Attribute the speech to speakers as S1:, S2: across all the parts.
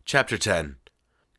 S1: Chapter 10.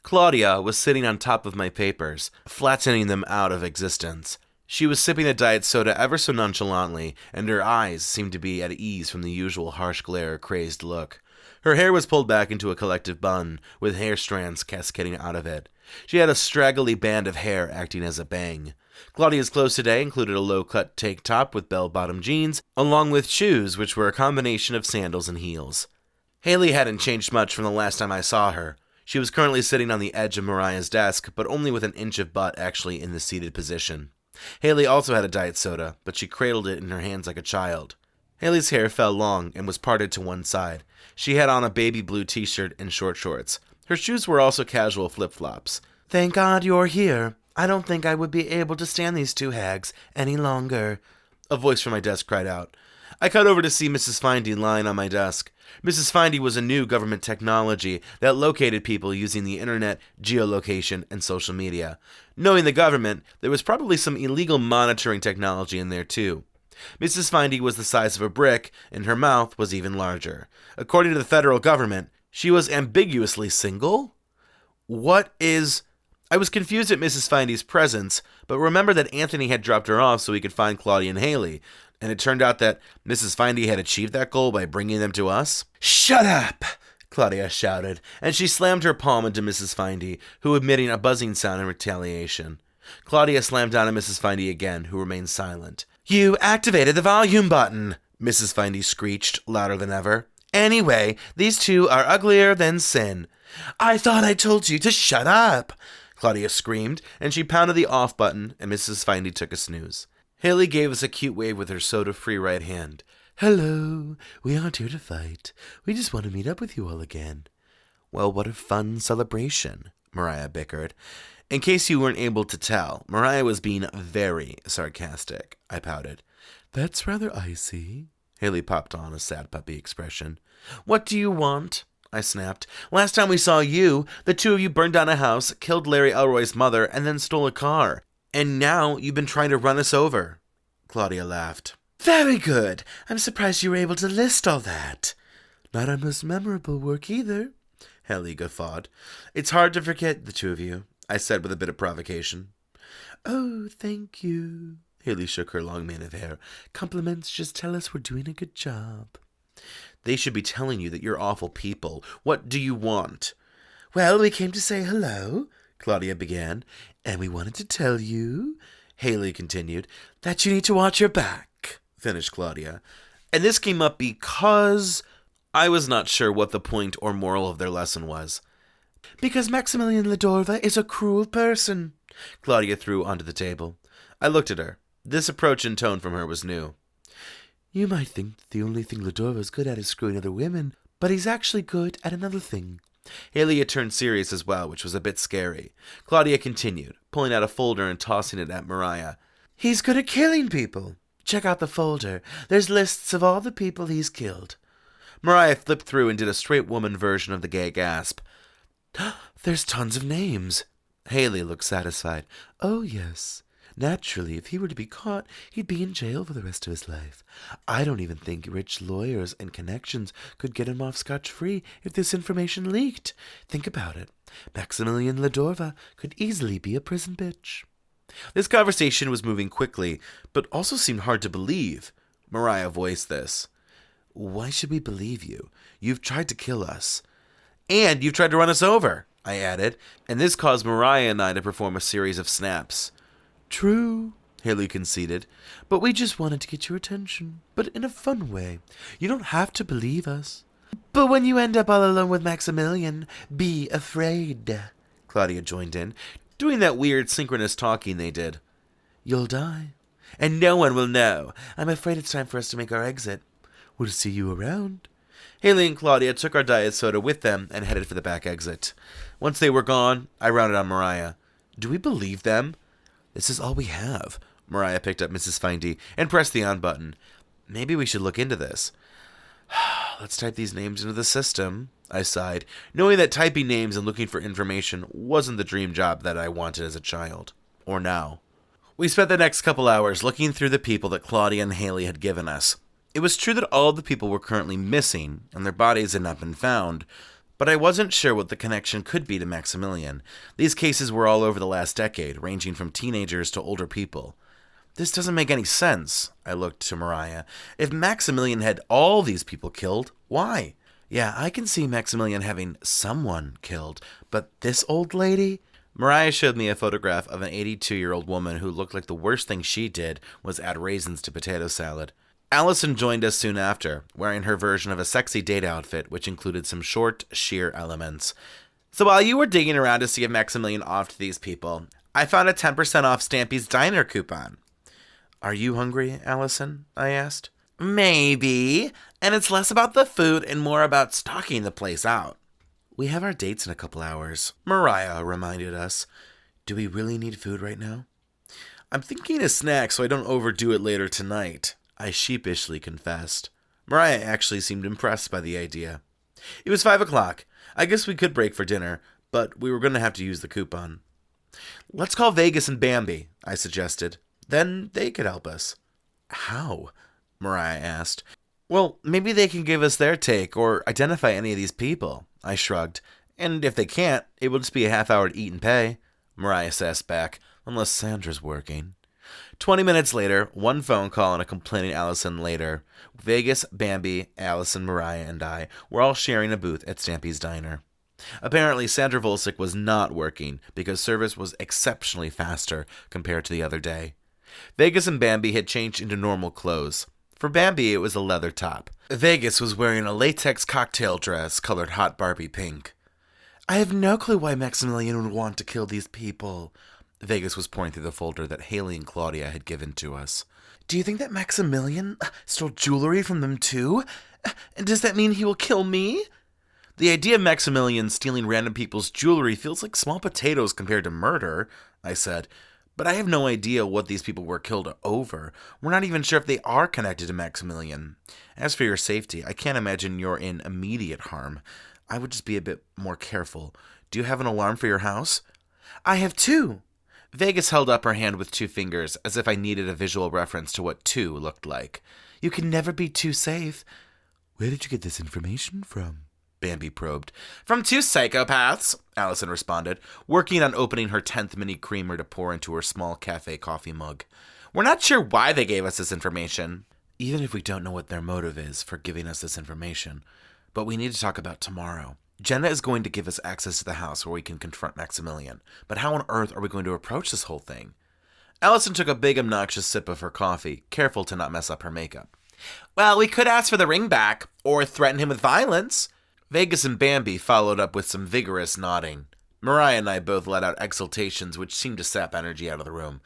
S1: Claudia was sitting on top of my papers, flattening them out of existence. She was sipping a diet soda ever so nonchalantly, and her eyes seemed to be at ease from the usual harsh glare, crazed look. Her hair was pulled back into a collective bun, with hair strands cascading out of it. She had a straggly band of hair acting as a bang. Claudia's clothes today included a low-cut tank top with bell-bottom jeans, along with shoes which were a combination of sandals and heels. Haley hadn't changed much from the last time I saw her. She was currently sitting on the edge of Mariah's desk, but only with an inch of butt actually in the seated position. Haley also had a diet soda, but she cradled it in her hands like a child. Haley's hair fell long and was parted to one side. She had on a baby blue t-shirt and short shorts. Her shoes were also casual flip-flops. "Thank God you're here. I don't think I would be able to stand these two hags any longer," a voice from my desk cried out. I cut over to see Mrs. Findy lying on my desk. Mrs. Findy was a new government technology that located people using the internet, geolocation, and social media. Knowing the government, there was probably some illegal monitoring technology in there too. Mrs. Findy was the size of a brick, and her mouth was even larger. According to the federal government, she was ambiguously single? I was confused at Mrs. Findy's presence, but remembered that Anthony had dropped her off so he could find Claudia and Haley, and it turned out that Mrs. Findy had achieved that goal by bringing them to us. "Shut up!" Claudia shouted, and she slammed her palm into Mrs. Findy, who emitting a buzzing sound in retaliation. Claudia slammed down at Mrs. Findy again, who remained silent. "You activated the volume button," Mrs. Findy screeched, louder than ever. "Anyway, these two are uglier than sin." "I thought I told you to shut up," Claudia screamed, and she pounded the off button, and Mrs. Findy took a snooze. Haley gave us a cute wave with her soda-free right hand. "Hello, we aren't here to fight. We just want to meet up with you all again." "Well, what a fun celebration," Mariah bickered. In case you weren't able to tell, Mariah was being very sarcastic. I pouted. "That's rather icy." Haley popped on a sad puppy expression. "What do you want?" I snapped. "Last time we saw you, the two of you burned down a house, killed Larry Elroy's mother, and then stole a car. And now you've been trying to run us over." Claudia laughed. "Very good. I'm surprised you were able to list all that." "Not our most memorable work either," Haley guffawed. "It's hard to forget the two of you," I said with a bit of provocation. "Oh, thank you." Haley shook her long mane of hair. "Compliments just tell us we're doing a good job." "They should be telling you that you're awful people. What do you want?" "Well, we came to say hello," Claudia began. "And we wanted to tell you," Haley continued, "that you need to watch your back," finished Claudia. And this came up because I was not sure what the point or moral of their lesson was. "Because Maxamillion Ledorva is a cruel person," Claudia threw onto the table. I looked at her. This approach and tone from her was new. "You might think the only thing Ledorva's good at is screwing other women, but he's actually good at another thing." Haley had turned serious as well, which was a bit scary. Claudia continued, pulling out a folder and tossing it at Mariah. "He's good at killing people. Check out the folder. There's lists of all the people he's killed." Mariah flipped through and did a straight woman version of the gay gasp. "There's tons of names." Haley looked satisfied. "Oh, yes. Naturally, if he were to be caught, he'd be in jail for the rest of his life. I don't even think rich lawyers and connections could get him off scotch-free if this information leaked. Think about it. Maxamillion Ledorva could easily be a prison bitch." This conversation was moving quickly, but also seemed hard to believe. Mariah voiced this. "Why should we believe you? You've tried to kill us. And you've tried to run us over," I added, and this caused Mariah and I to perform a series of snaps. "True," Haley conceded, "but we just wanted to get your attention, but in a fun way. You don't have to believe us." "But when you end up all alone with Maxamillion, be afraid," Claudia joined in, doing that weird synchronous talking they did. "You'll die, and no one will know. I'm afraid it's time for us to make our exit. We'll see you around." Haley and Claudia took our diet soda with them and headed for the back exit. Once they were gone, I rounded on Mariah. "Do we believe them?" "This is all we have." Mariah picked up Mrs. Findy and pressed the on button. "Maybe we should look into this." "Let's type these names into the system," I sighed, knowing that typing names and looking for information wasn't the dream job that I wanted as a child. Or now. We spent the next couple hours looking through the people that Claudia and Haley had given us. It was true that all of the people were currently missing, and their bodies had not been found, But I wasn't sure what the connection could be to Maxamillion. These cases were all over the last decade, ranging from teenagers to older people. This doesn't make any sense, I looked to Mariah. If Maxamillion had all these people killed, why? Yeah, I can see Maxamillion having someone killed, but this old lady? Mariah showed me a photograph of an 82-year-old woman who looked like the worst thing she did was add raisins to potato salad. Alison joined us soon after, wearing her version of a sexy date outfit, which included some short, sheer elements. So while you were digging around to see if Maxamillion offed these people, I found a 10% off Stampy's Diner coupon. Are you hungry, Alison? I asked. Maybe, and it's less about the food and more about stalking the place out. We have our dates in a couple hours, Mariah reminded us. Do we really need food right now? I'm thinking a snack so I don't overdo it later tonight, I sheepishly confessed. Mariah actually seemed impressed by the idea. It was 5 o'clock. I guess we could break for dinner, but we were going to have to use the coupon. Let's call Vegas and Bambi, I suggested. Then they could help us. How? Mariah asked. Well, maybe they can give us their take or identify any of these people, I shrugged. And if they can't, it will just be a half hour to eat and pay, Mariah sassed back, unless Sandra's working. 20 minutes later, one phone call and a complaining Alison later. Vegas, Bambi, Alison, Mariah, and I were all sharing a booth at Stampy's Diner. Apparently, Sandra Volsic was not working because service was exceptionally faster compared to the other day. Vegas and Bambi had changed into normal clothes. For Bambi, it was a leather top. Vegas was wearing a latex cocktail dress colored hot Barbie pink. I have no clue why Maxamillion would want to kill these people. Vegas was pouring through the folder that Haley and Claudia had given to us. Do you think that Maxamillion stole jewelry from them too? And does that mean he will kill me? The idea of Maxamillion stealing random people's jewelry feels like small potatoes compared to murder, I said. But I have no idea what these people were killed over. We're not even sure if they are connected to Maxamillion. As for your safety, I can't imagine you're in immediate harm. I would just be a bit more careful. Do you have an alarm for your house? I have two. Vegas held up her hand with 2 fingers, as if I needed a visual reference to what 2 looked like. You can never be too safe. Where did you get this information from? Bambi probed. From 2 psychopaths, Alison responded, working on opening her 10th mini creamer to pour into her small cafe coffee mug. We're not sure why they gave us this information. Even if we don't know what their motive is for giving us this information. But we need to talk about tomorrow. Jenna is going to give us access to the house where we can confront Maxamillion. But how on earth are we going to approach this whole thing? Alison took a big obnoxious sip of her coffee, careful to not mess up her makeup. Well, we could ask for the ring back, or threaten him with violence. Vegas and Bambi followed up with some vigorous nodding. Mariah and I both let out exultations which seemed to sap energy out of the room.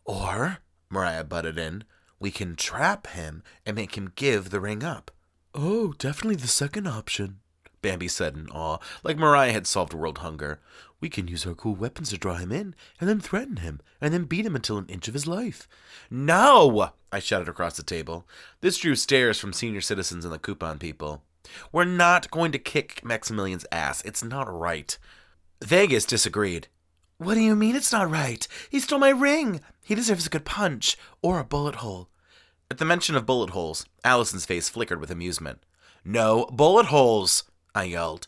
S1: Or, Mariah butted in, we can trap him and make him give the ring up. Oh, definitely the second option, Bambi said in awe, like Mariah had solved world hunger. We can use our cool weapons to draw him in, and then threaten him, and then beat him until an inch of his life. No! I shouted across the table. This drew stares from senior citizens and the coupon people. We're not going to kick Maxamillion's ass. It's not right. Vegas disagreed. What do you mean it's not right? He stole my ring. He deserves a good punch, or a bullet hole. At the mention of bullet holes, Alison's face flickered with amusement. No bullet holes, I yelled.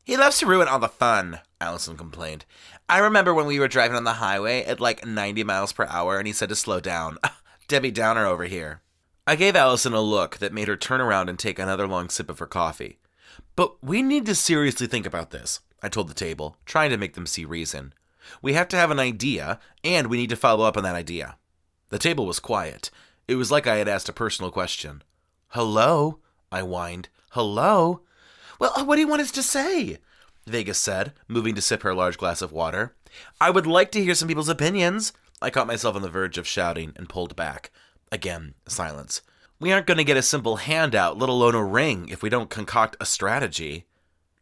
S1: He loves to ruin all the fun, Alison complained. I remember when we were driving on the highway at like 90 miles per hour and he said to slow down. Debbie Downer over here. I gave Alison a look that made her turn around and take another long sip of her coffee. But we need to seriously think about this, I told the table, trying to make them see reason. We have to have an idea, and we need to follow up on that idea. The table was quiet. It was like I had asked a personal question. Hello? I whined. Hello? Well, what do you want us to say? Vegas said, moving to sip her large glass of water. I would like to hear some people's opinions. I caught myself on the verge of shouting and pulled back. Again, silence. We aren't going to get a simple handout, let alone a ring, if we don't concoct a strategy.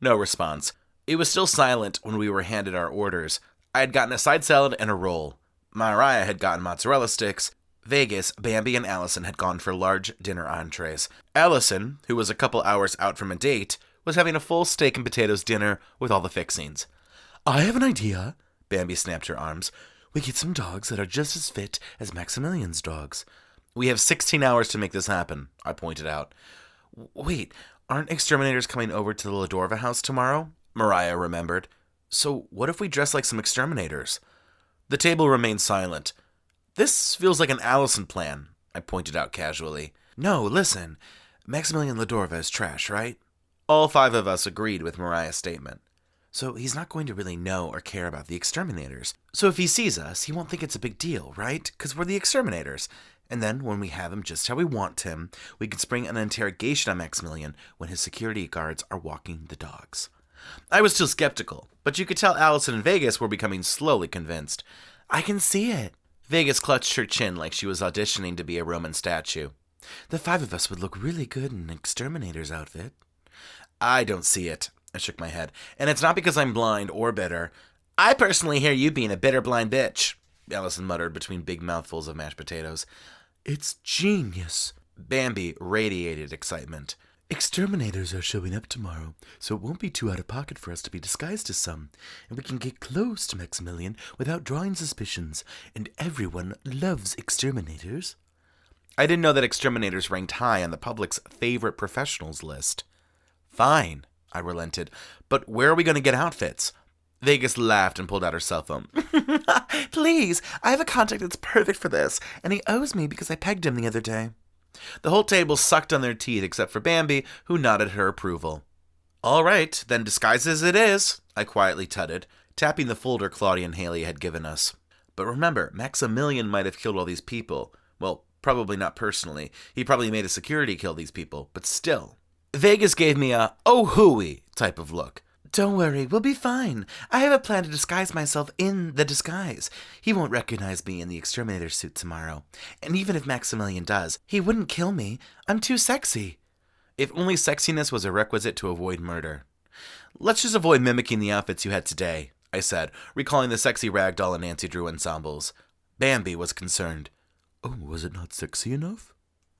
S1: No response. It was still silent when we were handed our orders. I had gotten a side salad and a roll. Mariah had gotten mozzarella sticks. Vegas, Bambi, and Alison had gone for large dinner entrees. Alison, who was a couple hours out from a date, was having a full steak and potatoes dinner with all the fixings. I have an idea, Bambi snapped her arms. We get some dogs that are just as fit as Maxamillion's dogs. We have 16 hours to make this happen, I pointed out. Wait, Aren't exterminators coming over to the Ladorva house tomorrow? Mariah remembered. So what if we dress like some exterminators? The table remained silent. This feels like an Alison plan, I pointed out casually. No, listen. Maxamillion Ladorva is trash, right? All 5 of us agreed with Mariah's statement. So he's not going to really know or care about the exterminators. So if he sees us, he won't think it's a big deal, right? Because we're the exterminators. And then, when we have him just how we want him, we can spring an interrogation on Maxamillion when his security guards are walking the dogs. I was still skeptical, but you could tell Alison and Vegas were becoming slowly convinced. I can see it. Vegas clutched her chin like she was auditioning to be a Roman statue. The 5 of us would look really good in an exterminator's outfit. I don't see it. I shook my head. And it's not because I'm blind or bitter. I personally hear you being a bitter blind bitch, Alison muttered between big mouthfuls of mashed potatoes. It's genius. Bambi radiated excitement. Exterminators are showing up tomorrow, so it won't be too out of pocket for us to be disguised as some, and we can get close to Maxamillion without drawing suspicions, and everyone loves exterminators. I didn't know that exterminators ranked high on the public's favorite professionals list. Fine, I relented, but where are we going to get outfits? Vegas laughed and pulled out her cell phone. Please, I have a contact that's perfect for this, and he owes me because I pegged him the other day. The whole table sucked on their teeth except for Bambi, who nodded her approval. All right, then disguises it is, I quietly tutted, tapping the folder Claudia and Haley had given us. But remember, Maxamillion might have killed all these people. Well, probably not personally. He probably made a security kill these people, but still. Vegas gave me a oh hooey type of look. Don't worry, we'll be fine. I have a plan to disguise myself in the disguise. He won't recognize me in the exterminator suit tomorrow. And even if Maxamillion does, he wouldn't kill me. I'm too sexy. If only sexiness was a requisite to avoid murder. Let's just avoid mimicking the outfits you had today, I said, recalling the sexy ragdoll and Nancy Drew ensembles. Bambi was concerned. Oh, was it not sexy enough?